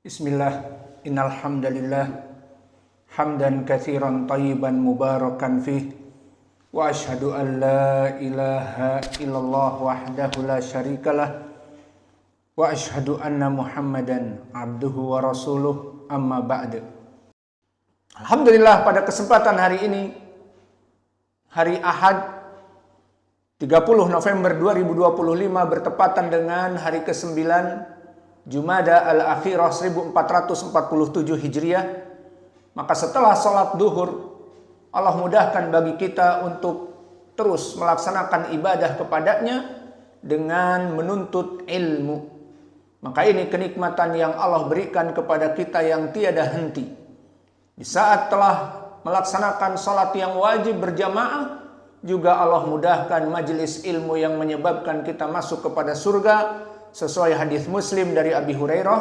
Bismillah, innal hamdalillah hamdan katsiran thayyiban mubarakan fih wa asyhadu an la ilaha illallah wahdahu la syarikalah wa asyhadu anna Muhammadan abduhu wa rasuluh amma ba'du. Alhamdulillah, pada kesempatan hari ini, hari Ahad 30 November 2025 bertepatan dengan hari ke-9 Jumada al-Akhirah 1447 Hijriah. Maka setelah sholat duhur, Allah mudahkan bagi kita untuk terus melaksanakan ibadah kepadanya dengan menuntut ilmu. Maka ini kenikmatan yang Allah berikan kepada kita yang tiada henti. Di saat telah melaksanakan sholat yang wajib berjamaah, juga Allah mudahkan majelis ilmu yang menyebabkan kita masuk kepada surga. Sesuai hadis Muslim dari Abi Hurairah,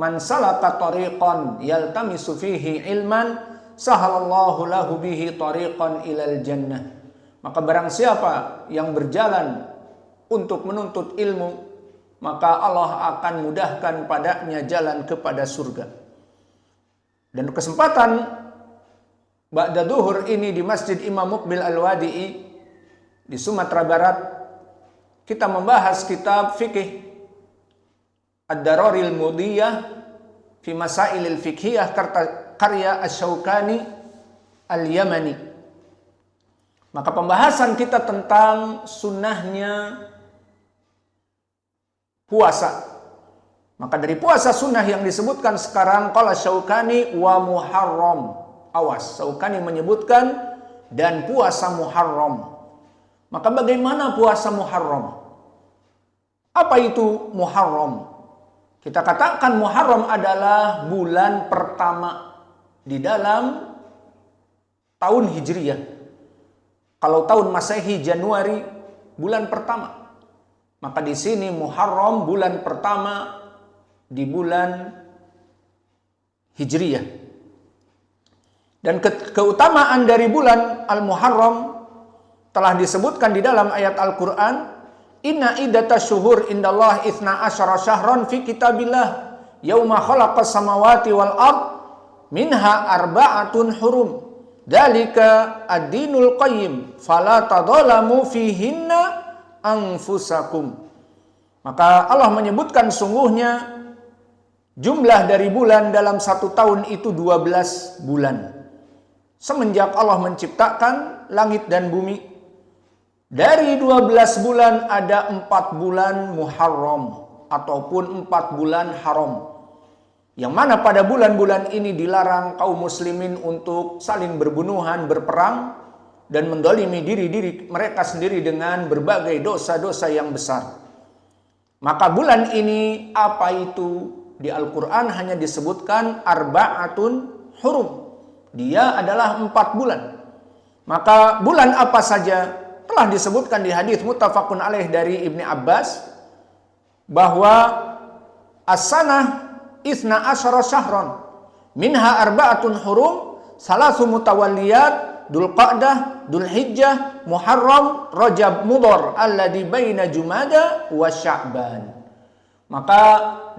"Man salaka tariqan yaltamisu fihi ilman, sahalallahu lahu bihi tariqan ilal jannah." Maka barang siapa yang berjalan untuk menuntut ilmu, maka Allah akan mudahkan padanya jalan kepada surga. Dan kesempatan ba'da duhur ini di Masjid Imam Muqbil Al-Wadi'i di Sumatera Barat, kita membahas kitab fikih Ad-Dararil Mudiyah fi Masailil Fiqhiyah karya Asy-Syaukani Al-Yamani. Maka pembahasan kita tentang sunnahnya puasa. Maka dari puasa sunnah yang disebutkan sekarang, qala Syaukani wa muharram. Awas, Syaukani menyebutkan dan puasa Muharram. Maka bagaimana puasa Muharram? Apa itu Muharram? Kita katakan Muharram adalah bulan pertama di dalam tahun Hijriyah. Kalau tahun Masehi Januari bulan pertama. Maka di sini Muharram bulan pertama di bulan Hijriyah. Dan keutamaan dari bulan Al-Muharram telah disebutkan di dalam ayat Al-Quran. Inna iddata syuhur indallah ithna asyara syahran fi kitabillah yauma khalaqas samawati wal ard minha arba'atun hurum dalika ad-dinul qayyim fala tadhalamu fihinna anfusakum. Maka Allah menyebutkan sungguhnya jumlah dari bulan dalam satu tahun itu 12 bulan. Semenjak Allah menciptakan langit dan bumi, dari 12 bulan ada 4 bulan Muharram ataupun 4 bulan haram. Yang mana pada bulan-bulan ini dilarang kaum muslimin untuk saling berbunuhan, berperang, dan mendolimi diri mereka sendiri dengan berbagai dosa-dosa yang besar. Maka bulan ini apa itu? Di Al-Quran hanya disebutkan arba'atun hurum. Dia adalah 4 bulan. Maka bulan apa saja? Telah disebutkan di hadis muttafaqun alaih dari Ibni Abbas bahwa as-sanah itsna asyara syahran minha arba'atun hurum salasu mutawalliyat Dzulqa'dah, Dzulhijjah, Muharram, Rajab, Mudhar alladzi baina Jumada wa Sya'ban. Maka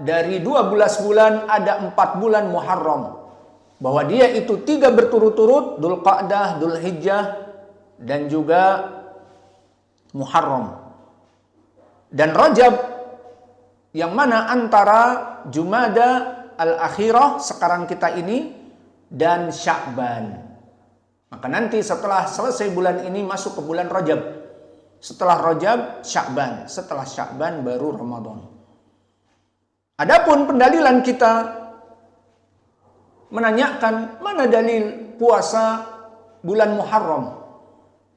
dari 12 bulan ada 4 bulan Muharram, bahwa dia itu 3 berturut-turut, Dzulqa'dah, Dzulhijjah, dan juga Muharram. Dan Rajab, yang mana antara Jumada al-Akhirah sekarang kita ini dan Sya'ban. Maka nanti setelah selesai bulan ini masuk ke bulan Rajab. Setelah Rajab, Sya'ban. Setelah Sya'ban baru Ramadan. Adapun pendalilan kita menanyakan mana dalil puasa bulan Muharram?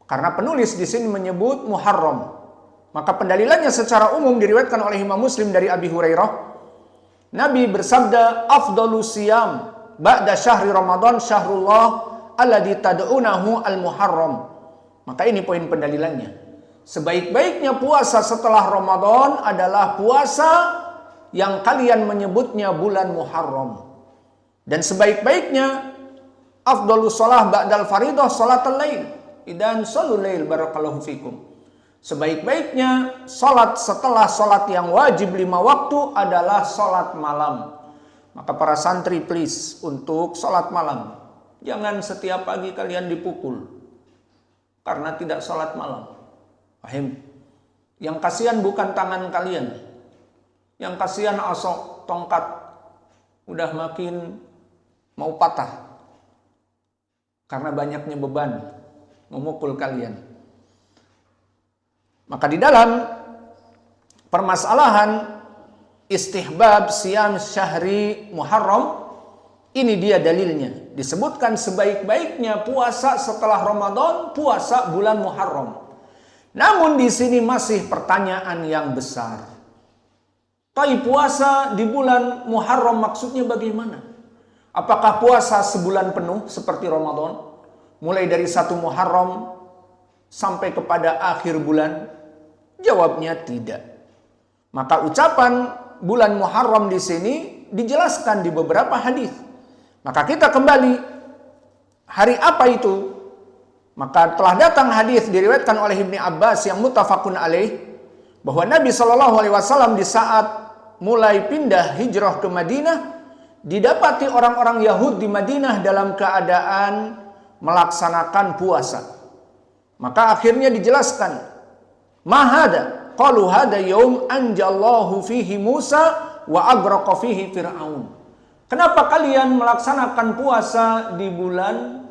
Karena penulis di sini menyebut Muharram. Maka pendalilannya secara umum diriwayatkan oleh Imam Muslim dari Abi Hurairah. Nabi bersabda, "Afdhalus siyam ba'da syahri Ramadan syahrullah alladzi tad'unahu al-Muharram." Maka ini poin pendalilannya. Sebaik-baiknya puasa setelah Ramadan adalah puasa yang kalian menyebutnya bulan Muharram. Dan sebaik-baiknya afdhalus shalah ba'dal faridah shalatul lail. Idan sholul lail barakallahu fikum. Sebaik-baiknya salat setelah salat yang wajib 5 waktu adalah salat malam. Maka para santri please untuk sholat malam. Jangan setiap pagi kalian dipukul karena tidak sholat malam. Paham? Yang kasihan bukan tangan kalian. Yang kasihan asok tongkat udah makin mau patah karena banyaknya beban memukul kalian. Maka di dalam permasalahan istihbab siyam syahri Muharram, ini dia dalilnya. Disebutkan sebaik-baiknya puasa setelah Ramadan, puasa bulan Muharram. Namun di sini masih pertanyaan yang besar. Tapi puasa di bulan Muharram maksudnya bagaimana? Apakah puasa sebulan penuh seperti Ramadan? Mulai dari 1 Muharram sampai kepada akhir bulan? Jawabnya tidak. Maka ucapan bulan Muharram di sini dijelaskan di beberapa hadis. Maka kita kembali, hari apa itu? Maka telah datang hadis diriwayatkan oleh Ibnu Abbas yang muttafaqun alaih, bahwa Nabi SAW di saat mulai pindah hijrah ke Madinah, didapati orang-orang Yahudi di Madinah dalam keadaan melaksanakan puasa. Maka akhirnya dijelaskan, mahada qalu hada yaum anjallahu fihi Musa wa aghraqa fihi Fir'aun. Kenapa kalian melaksanakan puasa di bulan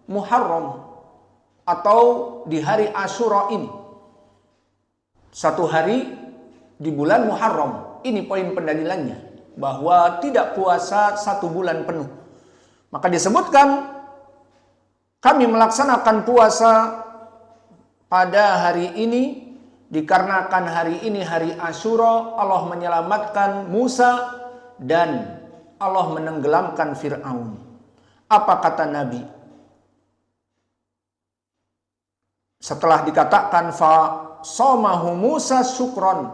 Muharram atau di hari Asyura ini? Satu hari di bulan Muharram. Ini poin pendalilannya, bahwa tidak puasa 1 bulan penuh. Maka disebutkan kami melaksanakan puasa pada hari ini dikarenakan hari ini hari Asyura, Allah menyelamatkan Musa dan Allah menenggelamkan Fir'aun. Apa kata Nabi? Setelah dikatakan fa somahu Musa syukron,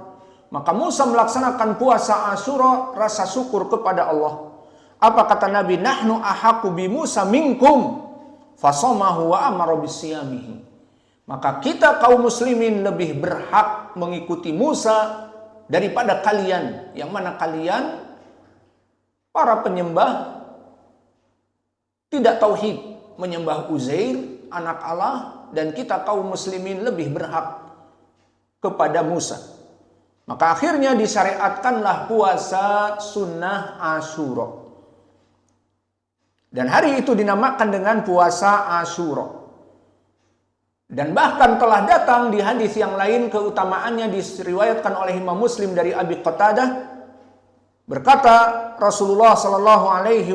maka Musa melaksanakan puasa Asyura rasa syukur kepada Allah. Apa kata Nabi? Nahnu ahaqqu bi Musa minkum fa somahu wa amara bisiyamihi. Maka kita kaum muslimin lebih berhak mengikuti Musa daripada kalian, yang mana kalian para penyembah tidak tauhid, menyembah Uzair anak Allah, dan kita kaum muslimin lebih berhak kepada Musa. Maka akhirnya disyariatkanlah puasa sunnah Asyura. Dan hari itu dinamakan dengan puasa Asyura. Dan bahkan telah datang di hadis yang lain keutamaannya, diriwayatkan oleh Imam Muslim dari Abi Qatadah, berkata Rasulullah sallallahu alaihi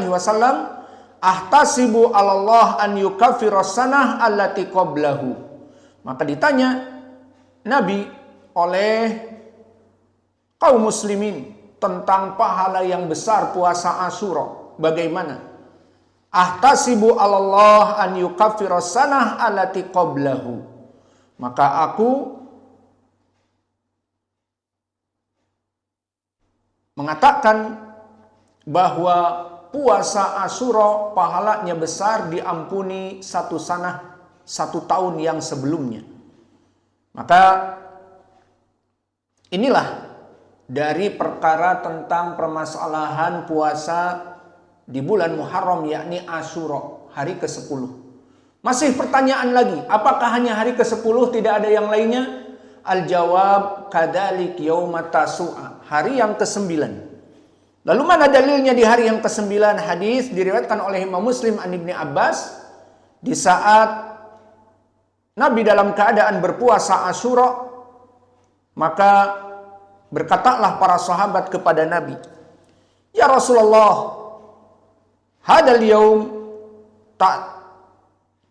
wasallam, ahtasibu 'alallah an yukaffiras sanah allati qablahu. Maka ditanya Nabi oleh kaum muslimin tentang pahala yang besar puasa Asyura. Bagaimana? Ahtasibu 'alallah an yukaffiras sanah allati qablahu. Maka aku mengatakan bahwa puasa Asyura pahalanya besar, diampuni 1 sanah, 1 tahun yang sebelumnya. Maka inilah dari perkara tentang permasalahan puasa di bulan Muharram, yakni Asyura, hari ke-10. Masih pertanyaan lagi, apakah hanya hari ke-10, tidak ada yang lainnya? Al-jawab kadzalik yauma tasu'a, hari yang ke-9. Lalu mana dalilnya di hari yang ke-9? Hadis diriwayatkan oleh Imam Muslim an Ibnu Abbas, di saat Nabi dalam keadaan berpuasa Asyura, maka berkatalah para sahabat kepada Nabi, ya Rasulullah, hadal yaum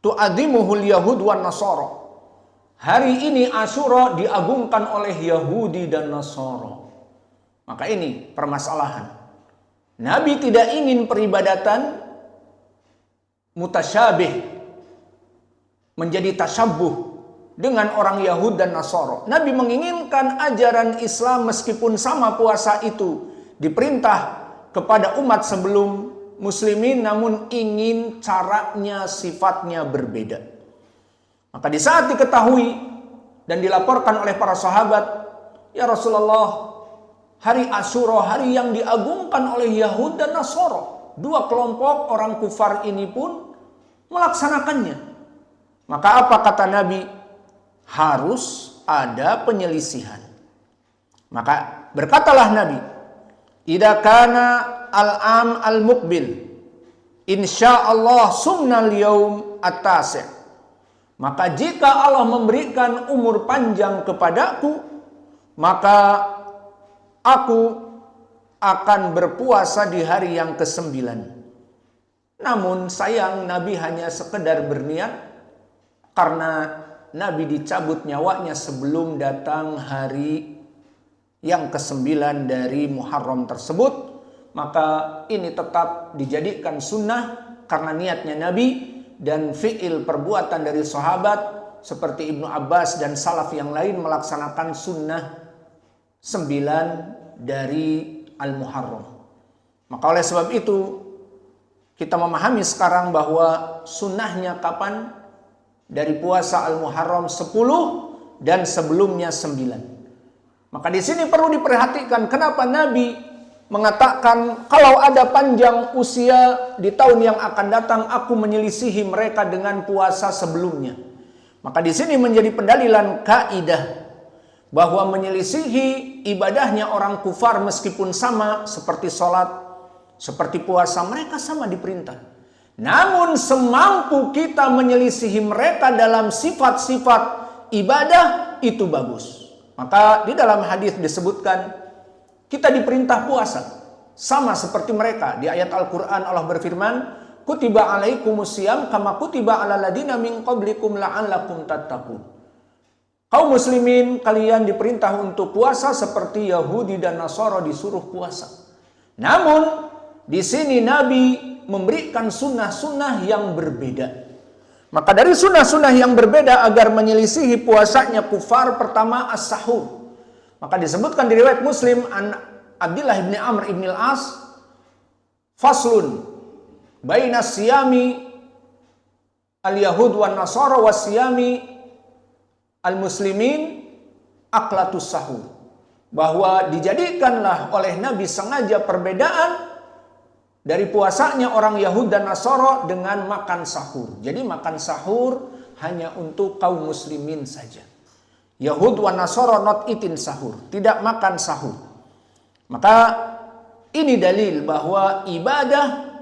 tu'adzimuhul yahud wan nasara. Hari ini Asyura diagungkan oleh Yahudi dan Nasara. Maka ini permasalahan. Nabi tidak ingin peribadatan mutasyabih, menjadi tasyabbuh dengan orang Yahud dan Nasara. Nabi menginginkan ajaran Islam meskipun sama puasa itu diperintah kepada umat sebelum muslimin, namun ingin caranya, sifatnya berbeda. Maka di saat diketahui dan dilaporkan oleh para sahabat, ya Rasulullah, hari Asyura, hari yang diagungkan oleh Yahud dan Nasara. Dua kelompok orang kufar ini pun melaksanakannya. Maka apa kata Nabi? Harus ada penyelisihan. Maka berkatalah Nabi, idza kana al-am al-muqbil insyaallah sumnal yaum at-tasi'. Maka jika Allah memberikan umur panjang kepadaku, maka aku akan berpuasa di hari yang ke-9. Namun sayang Nabi hanya sekedar berniat, karena Nabi dicabut nyawanya sebelum datang hari yang ke-9 dari Muharram tersebut. Maka ini tetap dijadikan sunnah karena niatnya Nabi dan fi'il perbuatan dari sahabat seperti Ibnu Abbas dan salaf yang lain melaksanakan sunnah 9 dari Al-Muharram. Maka oleh sebab itu kita memahami sekarang bahwa sunnahnya kapan? Dari puasa Al-Muharram 10 dan sebelumnya 9. Maka di sini perlu diperhatikan kenapa Nabi mengatakan kalau ada panjang usia di tahun yang akan datang aku menyelisihi mereka dengan puasa sebelumnya. Maka di sini menjadi pendalilan kaidah bahwa menyelisihi ibadahnya orang kufar meskipun sama seperti sholat, seperti puasa, mereka sama diperintah. Namun semampu kita menyelisihi mereka dalam sifat-sifat ibadah itu bagus. Maka di dalam hadis disebutkan kita diperintah puasa sama seperti mereka. Di ayat Al-Quran Allah berfirman, kutiba alaikumusiyam kama kutiba ala ladina min qablikum la'allakum tattaqun. Kaum muslimin, kalian diperintah untuk puasa seperti Yahudi dan Nasara disuruh puasa. Namun di sini Nabi memberikan sunnah-sunnah yang berbeda. Maka dari sunnah-sunnah yang berbeda agar menyelisihi puasanya kufar, pertama as-sahur. Maka disebutkan di riwayat Muslim an Abdullah bin Amr bin al-As, faslun baina siyami al-yahud wan nasara wa siyami al-muslimin aklatus sahur. Bahwa dijadikanlah oleh Nabi sengaja perbedaan dari puasanya orang Yahud dan Nasara dengan makan sahur. Jadi makan sahur hanya untuk kaum muslimin saja. Yahud wa Nasara not eating sahur, tidak makan sahur. Maka ini dalil bahwa ibadah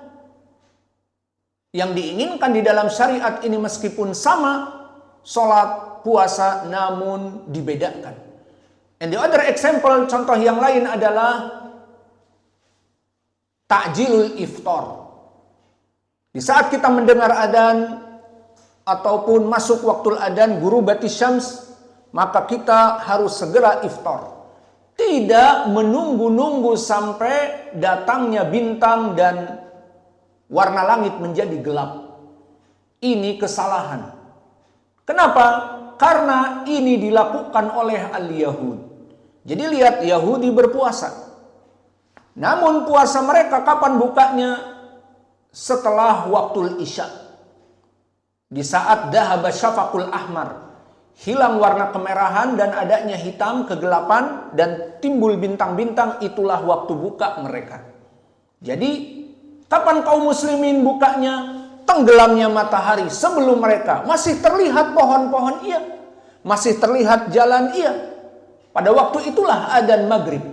yang diinginkan di dalam syariat ini meskipun sama, sholat, puasa, namun dibedakan. And the other example, contoh yang lain adalah ta'jilul iftar. Di saat kita mendengar adzan ataupun masuk waktu adzan ghurubatis syams, maka kita harus segera iftar. Tidak menunggu-nunggu sampai datangnya bintang dan warna langit menjadi gelap. Ini kesalahan. Kenapa? Karena ini dilakukan oleh al-Yahud. Jadi lihat, Yahudi berpuasa. Namun puasa mereka kapan bukanya? Setelah waktu Isya. Di saat dahaba syafaqul ahmar, hilang warna kemerahan dan adanya hitam, kegelapan, dan timbul bintang-bintang, itulah waktu buka mereka. Jadi, kapan kaum muslimin bukanya? Tenggelamnya matahari sebelum mereka. Masih terlihat pohon-pohon, iya. Masih terlihat jalan, iya. Pada waktu itulah adzan maghrib.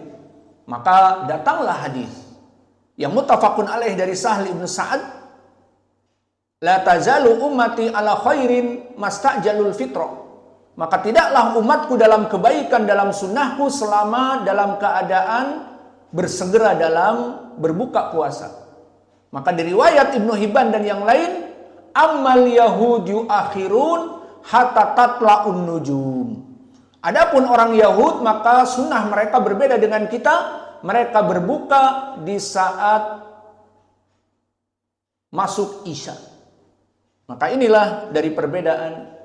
Maka datanglah hadis yang muttafaqun alaih dari Sahl ibn Sa'ad, la tazalu ummati ala khairin mastajalul fitrah. Maka tidaklah umatku dalam kebaikan, dalam sunnahku selama dalam keadaan bersegera dalam berbuka puasa. Maka di riwayat Ibnu Hibban dan yang lain, ammal yahud yuakhirun hatta tatla'un nujum. Adapun orang Yahud, maka sunnah mereka berbeda dengan kita. Mereka berbuka di saat masuk Isya. Maka inilah dari perbedaan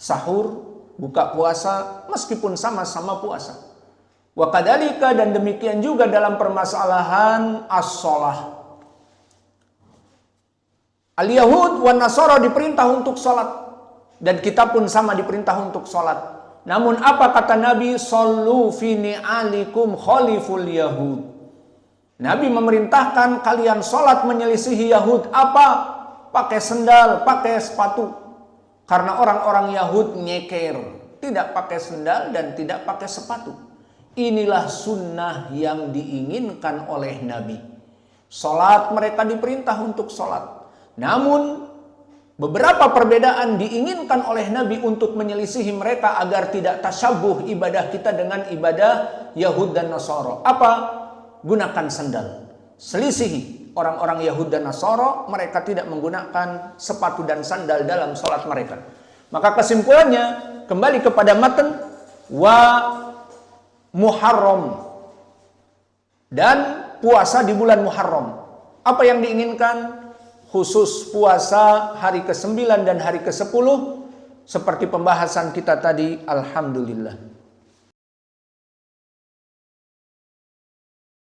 sahur, buka puasa, meskipun sama-sama puasa. Wa kadzalika, dan demikian juga dalam permasalahan as-shalah. Al-Yahud wan Nasara diperintah untuk sholat, dan kita pun sama diperintah untuk sholat. Namun apa kata Nabi? Sallu fi ni'alikum khaliful yahud. Nabi memerintahkan kalian sholat menyelisihi Yahud. Apa? Pakai sendal, pakai sepatu. Karena orang-orang Yahud nyeker, tidak pakai sendal dan tidak pakai sepatu. Inilah sunnah yang diinginkan oleh Nabi. Sholat, mereka diperintah untuk sholat. Namun beberapa perbedaan diinginkan oleh Nabi untuk menyelisihi mereka agar tidak tasyabuh ibadah kita dengan ibadah Yahud dan Nasara. Apa? Gunakan sandal. Selisihi orang-orang Yahud dan Nasara, mereka tidak menggunakan sepatu dan sandal dalam sholat mereka. Maka kesimpulannya kembali kepada matan wa Muharram dan puasa di bulan Muharram. Apa yang diinginkan? Khusus puasa hari ke-9 dan hari ke-10 seperti pembahasan kita tadi. Alhamdulillah.